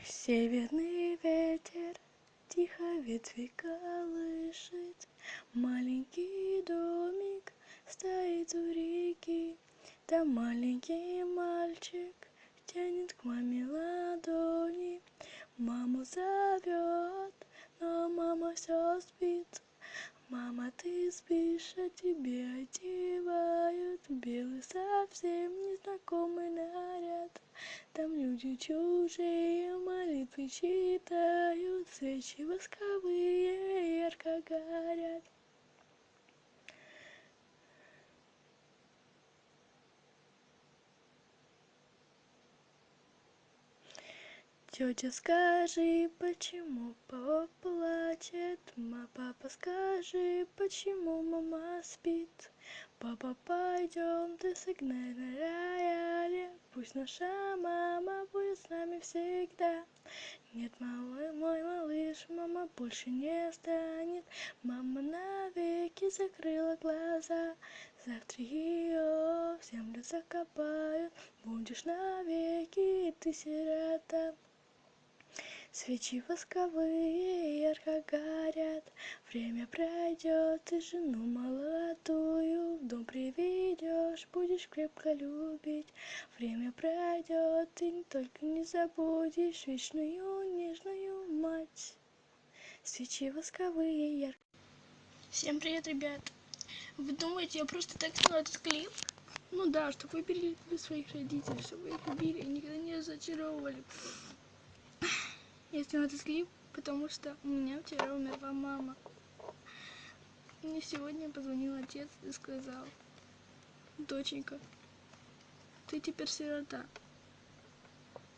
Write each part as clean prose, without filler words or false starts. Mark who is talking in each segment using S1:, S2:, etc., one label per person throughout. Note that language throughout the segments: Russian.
S1: Северный ветер тихо ветви колышет, маленький домик стоит у реки. Там маленький мальчик тянет к маме ладони, маму зовет, но мама все спит. Мама, ты спишь, а тебе одевают белый совсем незнакомый наряд. Там люди чужие молитвы читают, свечи восковые ярко горят. Тетя, скажи, почему папа плачет? Папа, скажи, почему мама спит? Папа, пойдем, ты сыграй на рояле, пусть наша мама будет с нами всегда. Нет, мой малыш, мама больше не станет. Мама навеки закрыла глаза. Завтра ее в землю закопают. Будешь навеки ты сирота. Свечи восковые ярко горят. Время пройдет, и жену молодую в дом приведешь, будешь крепко любить. Время пройдет, и только не забудешь вечную нежную мать. Свечи восковые ярко.
S2: Всем привет, ребят! Вы думаете, я просто так сняла этот клип? Ну да, чтобы вы берегли своих родителей, чтобы вы их любили и никогда не разочаровывали. Я сняла этот клип, потому что у меня вчера умерла мама. Мне сегодня позвонил отец и сказал: доченька, ты теперь сирота.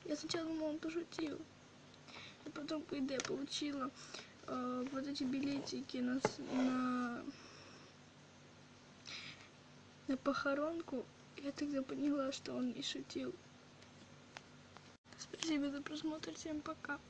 S2: Я сначала думала, он пошутил. И потом, когда я получила вот эти билетики на похоронку, я тогда поняла, что он не шутил. Спасибо за просмотр, всем пока.